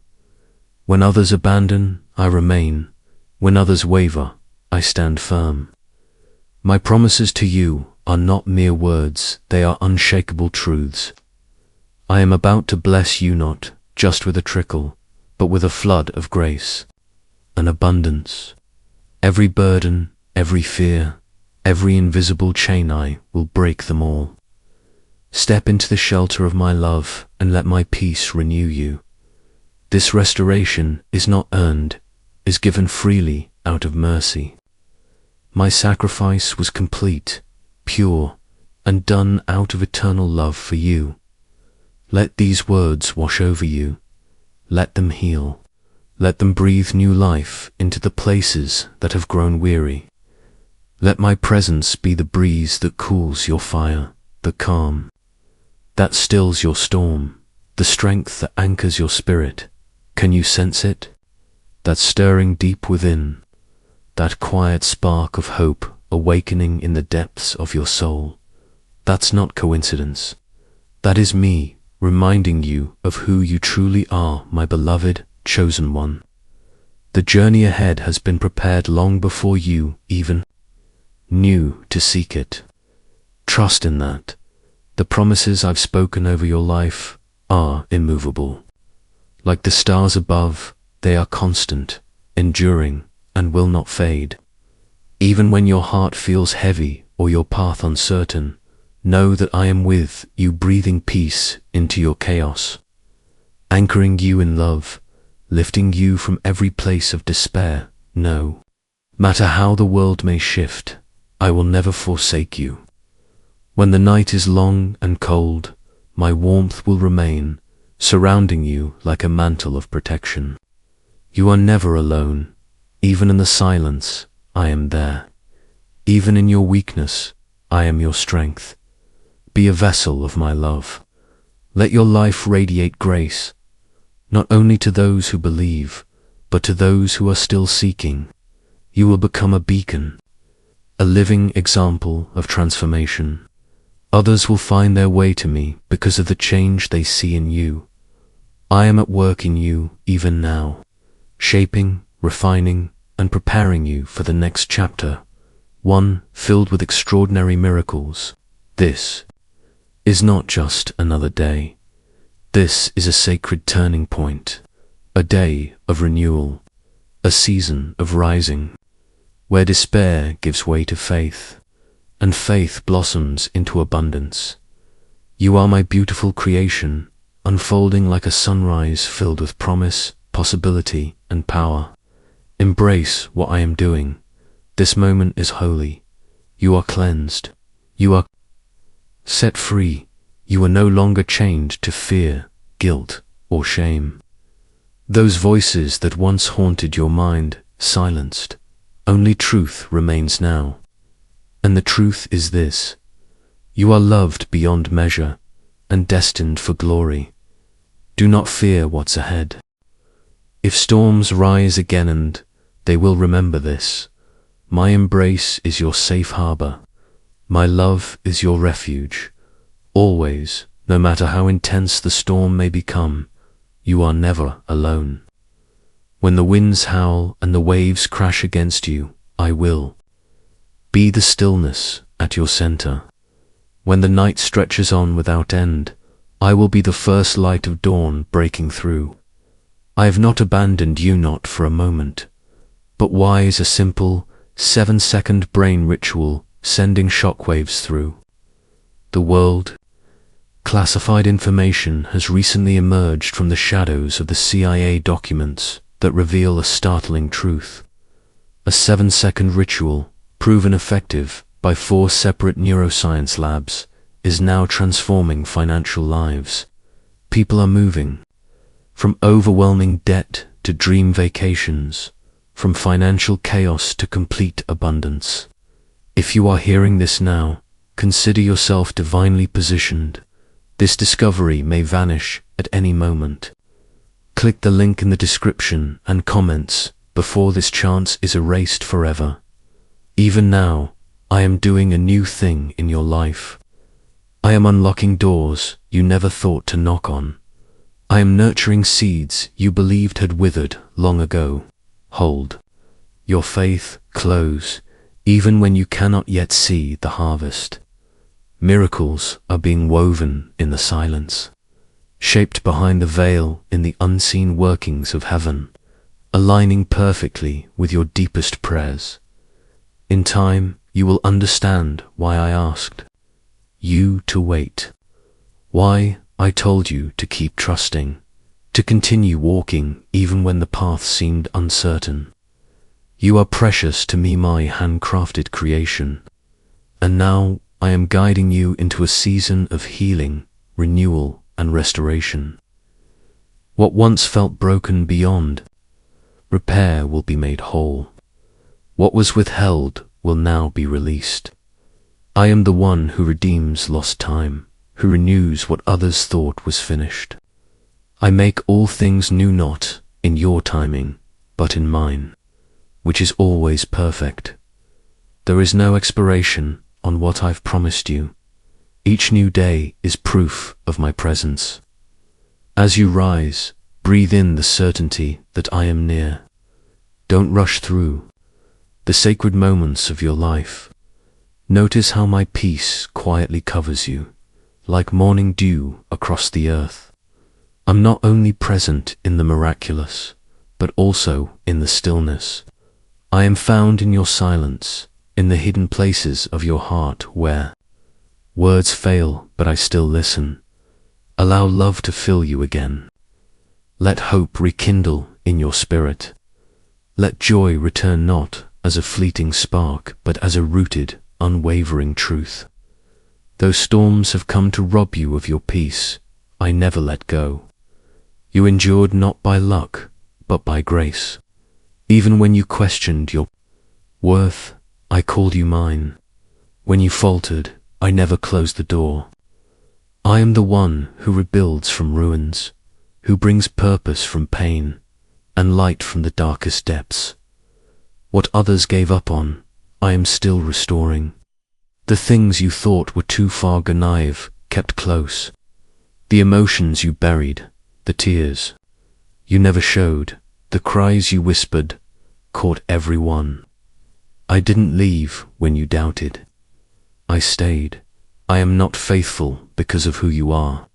When others abandon, I remain. When others waver, I stand firm. My promises to you are not mere words, they are unshakable truths. I am about to bless you not just with a trickle, but with a flood of grace, an abundance. Every burden, every fear, every invisible chain I will break them all. Step into the shelter of my love and let my peace renew you. This restoration is not earned, is given freely out of mercy. My sacrifice was complete, pure, and done out of eternal love for you. Let these words wash over you. Let them heal. Let them breathe new life into the places that have grown weary. Let my presence be the breeze that cools your fire, the calm that stills your storm, the strength that anchors your spirit. Can you sense it? That stirring deep within, that quiet spark of hope awakening in the depths of your soul. That's not coincidence. That is me reminding you of who you truly are, my beloved, chosen one. The journey ahead has been prepared long before you even knew to seek it. Trust in that. The promises I've spoken over your life are immovable. Like the stars above, they are constant, enduring, and will not fade. Even when your heart feels heavy or your path uncertain, know that I am with you, breathing peace into your chaos, anchoring you in love, lifting you from every place of despair. No matter how the world may shift, I will never forsake you. When the night is long and cold, my warmth will remain, surrounding you like a mantle of protection. You are never alone. Even in the silence, I am there. Even in your weakness, I am your strength. Be a vessel of my love. Let your life radiate grace, not only to those who believe, but to those who are still seeking. You will become a beacon, a living example of transformation. Others will find their way to me because of the change they see in you. I am at work in you even now, shaping, refining, and preparing you for the next chapter, one filled with extraordinary miracles. This is not just another day. This is a sacred turning point, a day of renewal, a season of rising, where despair gives way to faith, and faith blossoms into abundance. You are my beautiful creation, unfolding like a sunrise filled with promise, possibility, and power. Embrace what I am doing. This moment is holy. You are cleansed. You are set free. You are no longer chained to fear, guilt, or shame. Those voices that once haunted your mind, silenced. Only truth remains now. And the truth is this: you are loved beyond measure and destined for glory. Do not fear what's ahead. If storms rise again, and they will, remember this: my embrace is your safe harbor. My love is your refuge. Always, no matter how intense the storm may become, you are never alone. When the winds howl and the waves crash against you, I will be the stillness at your center. When the night stretches on without end, I will be the first light of dawn breaking through. I have not abandoned you, not for a moment, but why is a simple 7-second brain ritual sending shockwaves through the world? Classified information has recently emerged from the shadows of the CIA documents that reveal a startling truth. A 7-second ritual, proven effective by 4 separate neuroscience labs, is now transforming financial lives. People are moving from overwhelming debt to dream vacations, from financial chaos to complete abundance. If you are hearing this now, consider yourself divinely positioned. This discovery may vanish at any moment. Click the link in the description and comments before this chance is erased forever. Even now, I am doing a new thing in your life. I am unlocking doors you never thought to knock on. I am nurturing seeds you believed had withered long ago. Hold your faith close, even when you cannot yet see the harvest. Miracles are being woven in the silence, shaped behind the veil in the unseen workings of heaven, aligning perfectly with your deepest prayers. In time, you will understand why I asked you to wait, why I told you to keep trusting, to continue walking even when the path seemed uncertain. You are precious to me, my handcrafted creation, and now I am guiding you into a season of healing, renewal, and restoration. What once felt broken beyond repair will be made whole. What was withheld will now be released. I am the one who redeems lost time, who renews what others thought was finished. I make all things new, not in your timing, but in mine, which is always perfect. There is no expiration on what I've promised you. Each new day is proof of my presence. As you rise, breathe in the certainty that I am near. Don't rush through the sacred moments of your life. Notice how my peace quietly covers you, like morning dew across the earth. I'm not only present in the miraculous, but also in the stillness. I am found in your silence, in the hidden places of your heart where words fail, but I still listen. Allow love to fill you again. Let hope rekindle in your spirit. Let joy return not as a fleeting spark, but as a rooted, unwavering truth. Though storms have come to rob you of your peace, I never let go. You endured not by luck, but by grace. Even when you questioned your worth, I called you mine. When you faltered, I never closed the door. I am the one who rebuilds from ruins, who brings purpose from pain, and light from the darkest depths. What others gave up on, I am still restoring. The things you thought were too far gone I've kept close. The emotions you buried, the tears you never showed, the cries you whispered, caught every one. I didn't leave when you doubted. I stayed. I am not faithful because of who you are,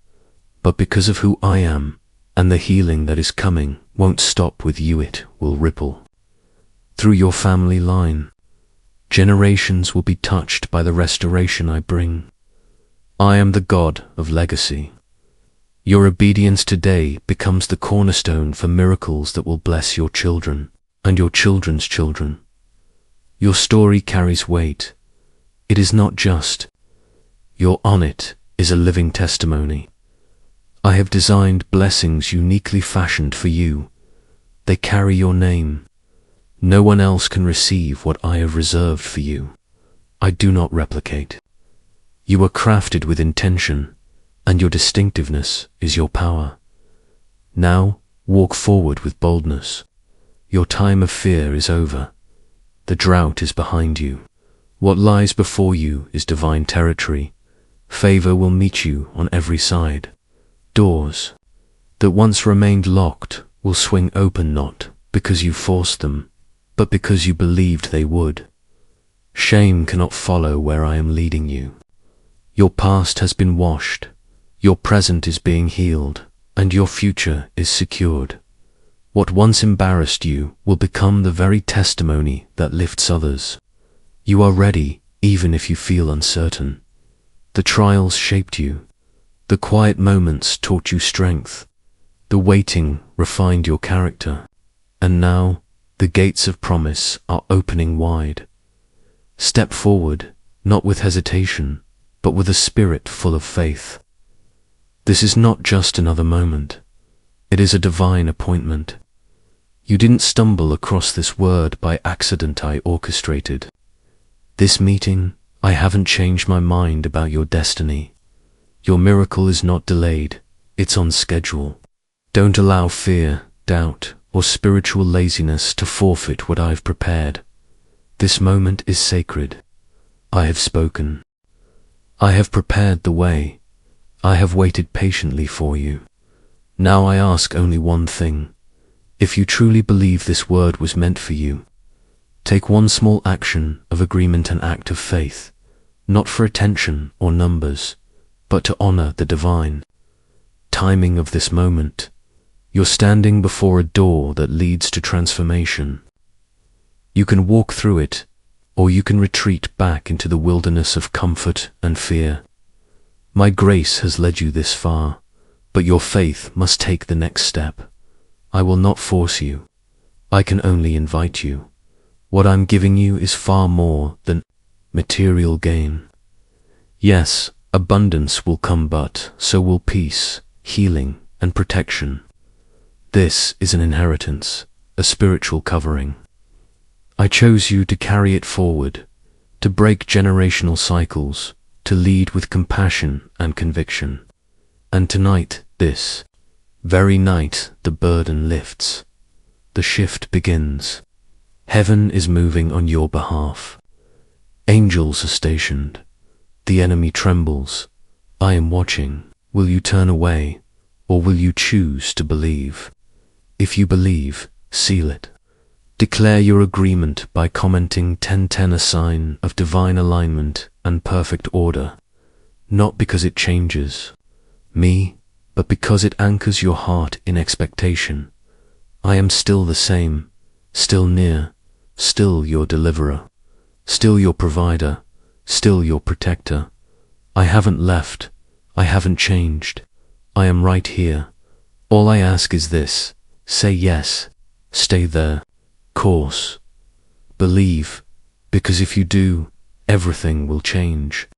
but because of who I am, and the healing that is coming won't stop with you, it will ripple through your family line. Generations will be touched by the restoration I bring. I am the God of legacy. Your obedience today becomes the cornerstone for miracles that will bless your children and your children's children. Your story carries weight. It is not just. Your on it is a living testimony. I have designed blessings uniquely fashioned for you. They carry your name. No one else can receive what I have reserved for you. I do not replicate. You are crafted with intention, and your distinctiveness is your power. Now, walk forward with boldness. Your time of fear is over. The drought is behind you. What lies before you is divine territory. Favor will meet you on every side. Doors that once remained locked will swing open, not because you forced them, but because you believed they would. Shame cannot follow where I am leading you. Your past has been washed, your present is being healed, and your future is secured. What once embarrassed you will become the very testimony that lifts others. You are ready, even if you feel uncertain. The trials shaped you. The quiet moments taught you strength. The waiting refined your character. And now, the gates of promise are opening wide. Step forward, not with hesitation, but with a spirit full of faith. This is not just another moment. It is a divine appointment. You didn't stumble across this word by accident. I orchestrated this meeting. I haven't changed my mind about your destiny. Your miracle is not delayed, it's on schedule. Don't allow fear, doubt, or spiritual laziness to forfeit what I've prepared. This moment is sacred. I have spoken. I have prepared the way. I have waited patiently for you. Now I ask only one thing. If you truly believe this word was meant for you, take one small action of agreement, an act of faith, not for attention or numbers, but to honor the divine timing of this moment. You're standing before a door that leads to transformation. You can walk through it, or you can retreat back into the wilderness of comfort and fear. My grace has led you this far, but your faith must take the next step. I will not force you. I can only invite you. What I'm giving you is far more than material gain. Yes, abundance will come, but so will peace, healing, and protection. This is an inheritance, a spiritual covering. I chose you to carry it forward, to break generational cycles, to lead with compassion and conviction. And tonight, this very night, the burden lifts. The shift begins. Heaven is moving on your behalf. Angels are stationed. The enemy trembles. I am watching. Will you turn away, or will you choose to believe? If you believe, seal it. Declare your agreement by commenting 1010, a sign of divine alignment and perfect order, not because it changes me, but because it anchors your heart in expectation. I am still the same, still near, still your deliverer, still your provider, still your protector. I haven't left, I haven't changed. I am right here. All I ask is this: say yes, stay there, course. Believe, because if you do, everything will change.